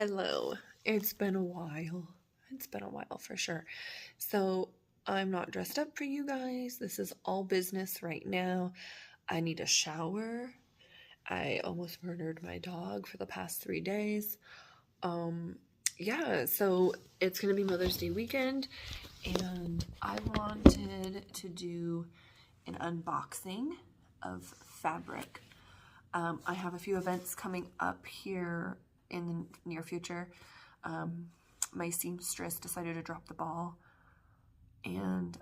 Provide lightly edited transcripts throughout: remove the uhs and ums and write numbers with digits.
Hello. It's been a while. It's been a while for sure. So, I'm not dressed up for you guys. This is all business right now. I need a shower. I almost murdered my dog for the past 3 days. Um, yeah, so it's going to be Mother's Day weekend, and I wanted to do an unboxing of fabric. I have a few events coming up here in the near future. My seamstress decided to drop the ball and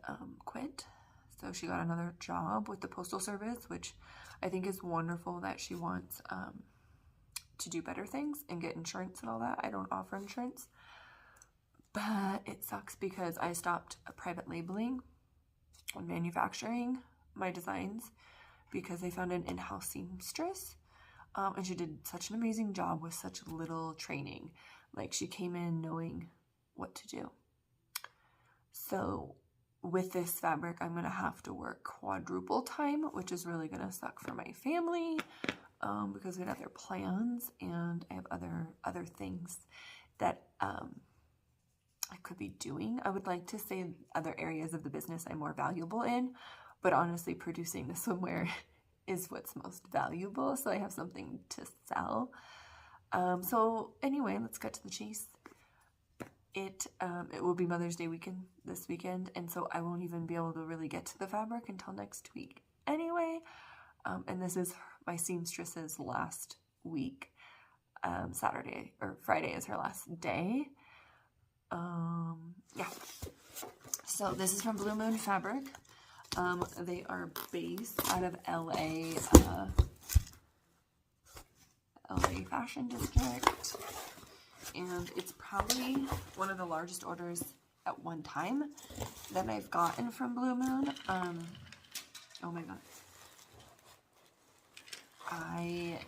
quit. So she got another job with the Postal Service, which I think is wonderful that she wants to do better things and get insurance and all that. I don't offer insurance, but it sucks because I stopped private labeling and manufacturing my designs because they found an in-house seamstress. And she did such an amazing job with such little training. Like, she came in knowing what to do. So with this fabric, I'm gonna have to work quadruple time, which is really gonna suck for my family because we had other plans, and I have other things that I could be doing. I would like to say other areas of the business I'm more valuable in, but honestly, producing the swimwear is what's most valuable, so I have something to sell. So anyway, let's get to the chase. It will be Mother's Day weekend this weekend, and so I won't even be able to really get to the fabric until next week anyway. And this is my seamstress's last week. Saturday or Friday is her last day. Yeah. So this is from Blue Moon Fabric. They are based out of LA Fashion District, and it's probably one of the largest orders at one time that I've gotten from Blue Moon. Oh my god. I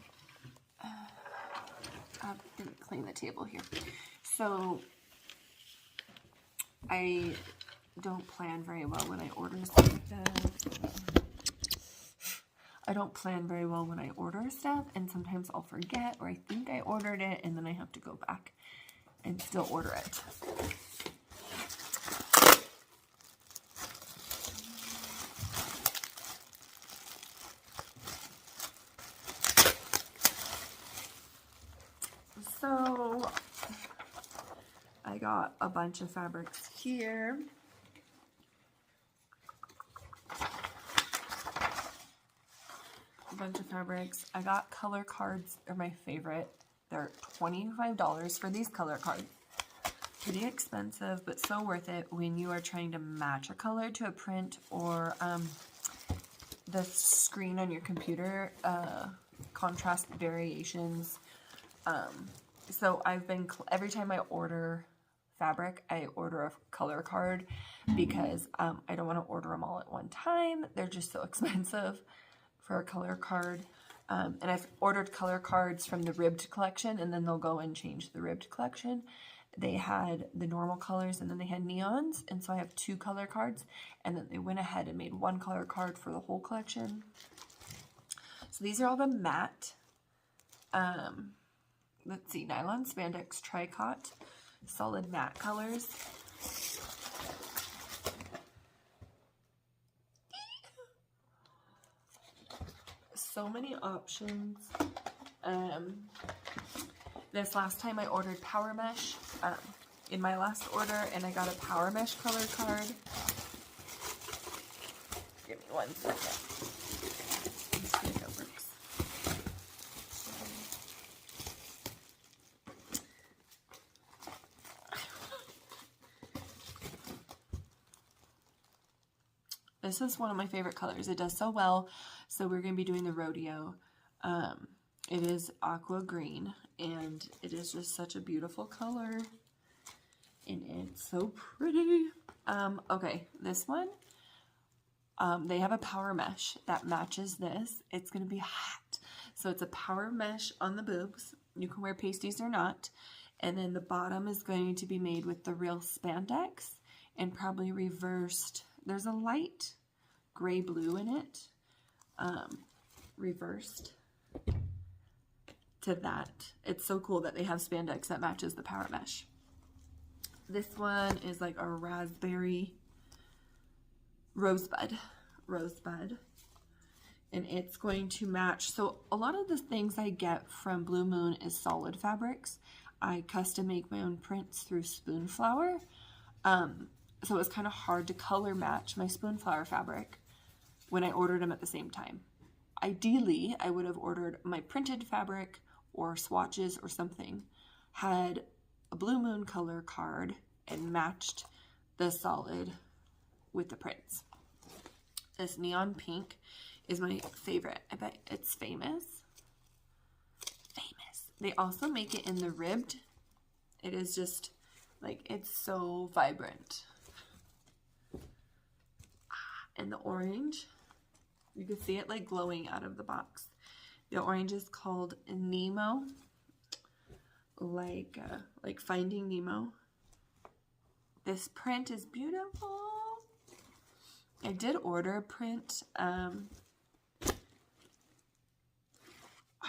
didn't clean the table here. So I don't plan very well when I order stuff like that. I don't plan very well when I order stuff, and sometimes I'll forget, or I think I ordered it, and then I have to go back and still order it. So I got a bunch of fabrics here. Bunch of fabrics. I got color cards. They're my favorite. They're $25 for these color cards. Pretty expensive, but so worth it when you are trying to match a color to a print or the screen on your computer, contrast variations. So I've been, every time I order fabric, I order a color card because I don't want to order them all at one time. They're just so expensive for a color card. And I've ordered color cards from the ribbed collection, and then they'll go and change the ribbed collection. They had the normal colors, and then they had neons, and so I have 2 color cards, and then they went ahead and made 1 color card for the whole collection. So these are all the matte, let's see, nylon spandex tricot solid matte colors. So many options. This last time I ordered power mesh in my last order, and I got a power mesh color card. Give me 1 second. Let's see if it works. This is one of my favorite colors. It does so well. So we're going to be doing the rodeo. It is Aqua Green, and it is just such a beautiful color, and it's so pretty. Okay, this one, they have a power mesh that matches this. It's going to be hot. So it's a power mesh on the boobs. You can wear pasties or not. And then the bottom is going to be made with the real spandex and probably reversed. There's a light gray blue in it, reversed. to that. It's so cool that they have spandex that matches the power mesh. This one is like a raspberry rosebud, and it's going to match. So a lot of the things I get from Blue Moon is solid fabrics. I custom make my own prints through Spoonflower. So it was kind of hard to color match my Spoonflower fabric when I ordered them at the same time. Ideally, I would have ordered my printed fabric or swatches or something, had a Blue Moon color card, and matched the solid with the prints. This neon pink is my favorite. I bet it's famous. They also make it in the ribbed. It is just like, it's so vibrant. And the orange, you can see it like glowing out of the box. The orange is called Nemo, like Finding Nemo. This print is beautiful. I did order a print. I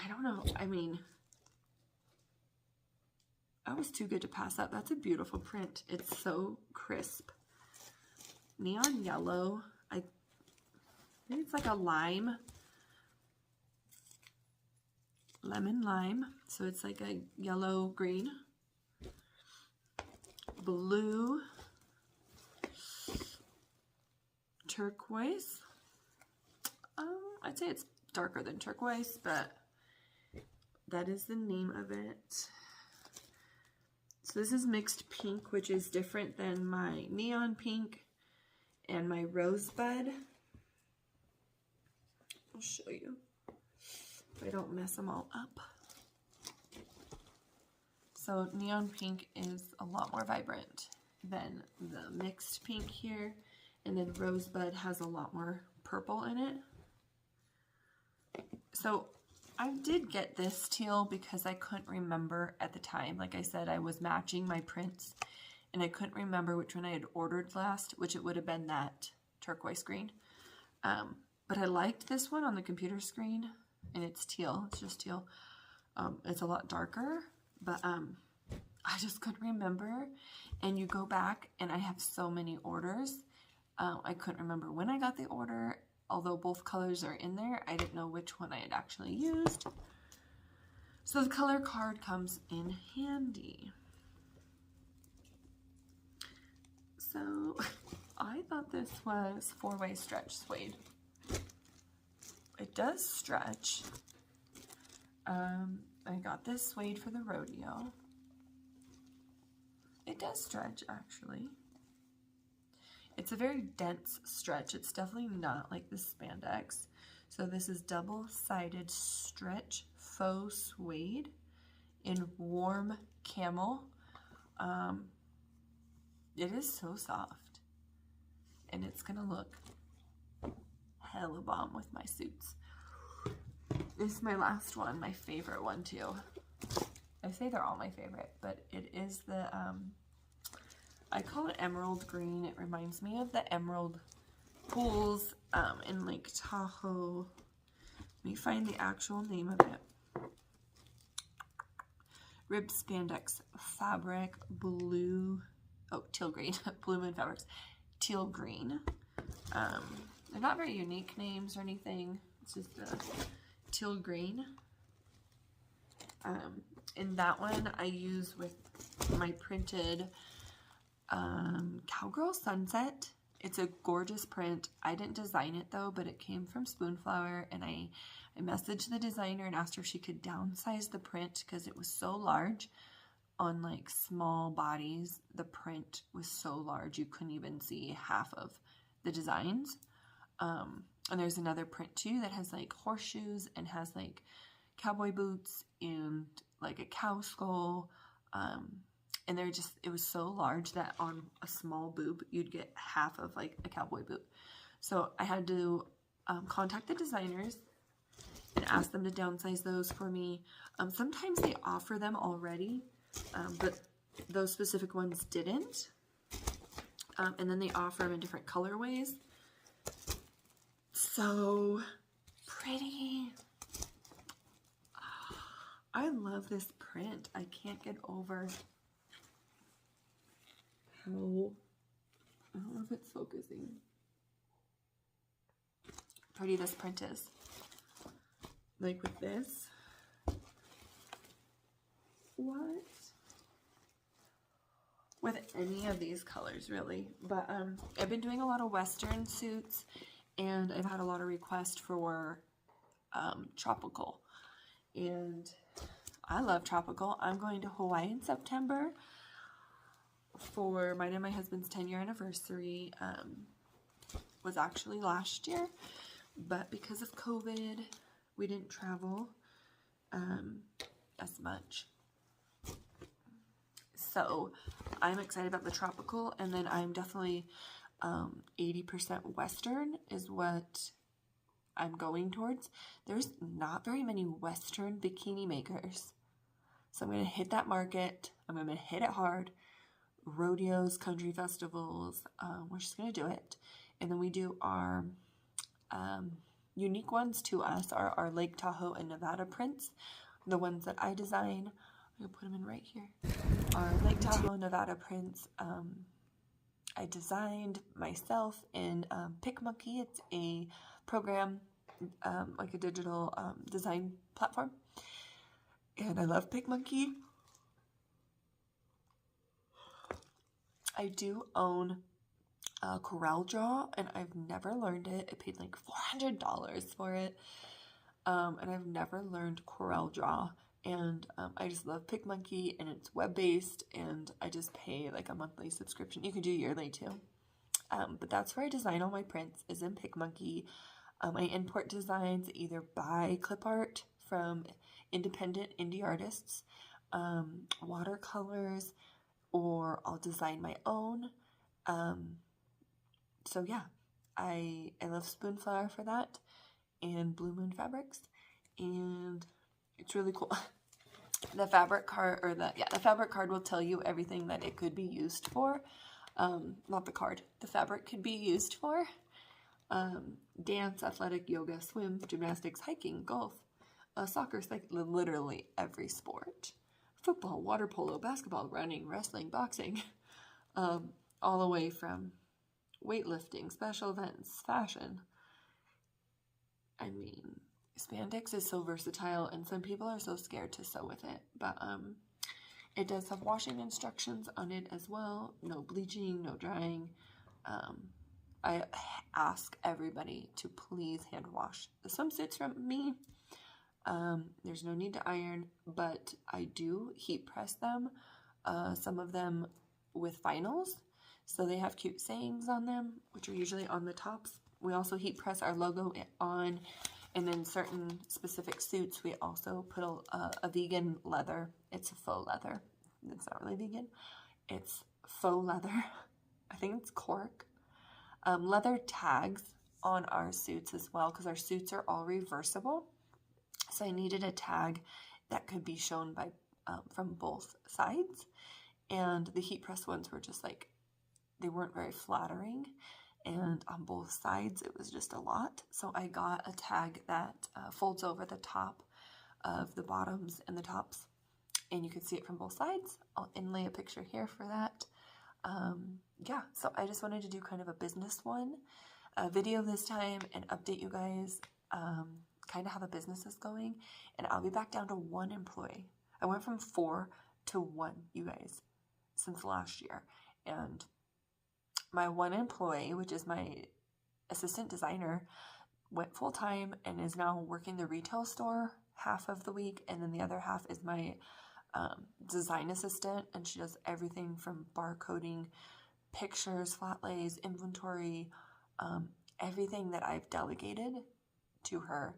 don't know. I mean, that was too good to pass up. That's a beautiful print. It's so crisp. Neon yellow. I think it's like a lime. Lemon lime. So it's like a yellow green. Blue. Turquoise. I'd say it's darker than turquoise, but that is the name of it. So this is mixed pink, which is different than my neon pink and my rosebud. I'll show you if I don't mess them all up. So neon pink is a lot more vibrant than the mixed pink here. And then rosebud has a lot more purple in it. So I did get this teal because I couldn't remember at the time. Like I said, I was matching my prints and I couldn't remember which one I had ordered last, which it would have been that turquoise green. But I liked this one on the computer screen, and it's teal. It's just teal. It's a lot darker, but I just couldn't remember. And you go back, and I have so many orders. I couldn't remember when I got the order. Although both colors are in there, I didn't know which one I had actually used. So the color card comes in handy. So I thought this was 4-way stretch suede. It does stretch. I got this suede for the rodeo. It does stretch, actually. It's a very dense stretch. It's definitely not like the spandex. So this is double-sided stretch faux suede in warm camel. It is so soft. And it's gonna look hella bomb with my suits. This is my last one, my favorite one too. I say they're all my favorite, but it is the I call it emerald green. It reminds me of the emerald pools in Lake Tahoe. Let me find the actual name of it. Rib spandex fabric, teal green, Blue Moon Fabrics, Teal Green. They're not very unique names or anything. It's just Teal Green. And that one I use with my printed Cowgirl Sunset. It's a gorgeous print. I didn't design it though, but it came from Spoonflower, and I messaged the designer and asked her if she could downsize the print because it was so large. On like small bodies, the print was so large you couldn't even see half of the designs. And there's another print too that has like horseshoes and has like cowboy boots and like a cow skull. And it was so large that on a small boob, you'd get half of like a cowboy boot. So I had to contact the designers and ask them to downsize those for me. Sometimes they offer them already, but those specific ones didn't. And then they offer them in different colorways. So pretty. I love this print. I can't get over how, I don't know if it's focusing, pretty this print is. Like with this. What? With any of these colors, really. But I've been doing a lot of Western suits, and I've had a lot of requests for tropical. And I love tropical. I'm going to Hawaii in September for mine and my husband's 10-year anniversary. Was actually last year, but because of COVID, we didn't travel as much. So I'm excited about the tropical, and then I'm definitely 80% Western is what I'm going towards. There's not very many Western bikini makers. So I'm going to hit that market. I'm going to hit it hard. Rodeos, country festivals, we're just going to do it. And then we do our unique ones to us are our Lake Tahoe and Nevada prints. The ones that I design. I'm going to put them in right here. Our Lake Tahoe, Nevada prints I designed myself in PicMonkey. It's a program, like a digital design platform. And I love PicMonkey. I do own Corel Draw, and I've never learned it. I paid like $400 for it, and I've never learned Corel Draw. And I just love PicMonkey, and it's web-based, and I just pay like a monthly subscription. You can do yearly too. But that's where I design all my prints, is in PicMonkey. I import designs either by clip art from independent indie artists, watercolors, or I'll design my own. So yeah, I love Spoonflower for that, and Blue Moon Fabrics, and it's really cool. The fabric card, or the fabric card will tell you everything that it could be used for. Not the card. The fabric could be used for dance, athletic, yoga, swim, gymnastics, hiking, golf, soccer, like literally every sport. Football, water polo, basketball, running, wrestling, boxing, all the way from weightlifting, special events, fashion. I mean, spandex is so versatile, and some people are so scared to sew with it, but it does have washing instructions on it as well. No bleaching, no drying. I ask everybody to please hand wash the swimsuits from me. There's no need to iron, but I do heat press them, some of them with vinyls, so they have cute sayings on them, which are usually on the tops. We also heat press our logo on, and then certain specific suits, we also put a vegan leather. It's a faux leather. It's not really vegan. It's faux leather. I think it's cork. Leather tags on our suits as well, because our suits are all reversible. So I needed a tag that could be shown by from both sides. And the heat press ones were just like, they weren't very flattering. And on both sides, it was just a lot. So I got a tag that folds over the top of the bottoms and the tops. And you can see it from both sides. I'll inlay a picture here for that. Yeah, so I just wanted to do kind of a business one, video this time, and update you guys kind of how the business is going. And I'll be back down to 1 employee. I went from 4 to 1, you guys, since last year. And my 1 employee, which is my assistant designer, went full-time and is now working the retail store half of the week, and then the other half is my design assistant, and she does everything from barcoding, pictures, flat lays, inventory, everything that I've delegated to her.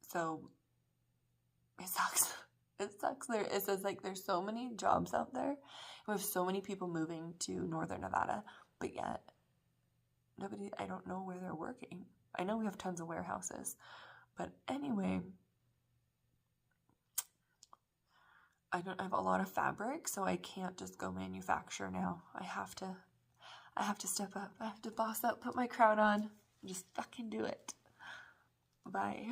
So it sucks. It sucks. It says like there's so many jobs out there. We have so many people moving to northern Nevada, but yet I don't know where they're working. I know we have tons of warehouses, but anyway, I don't have a lot of fabric, so I can't just go manufacture now. I have to step up. I have to boss up, put my crown on, and just fucking do it. Bye.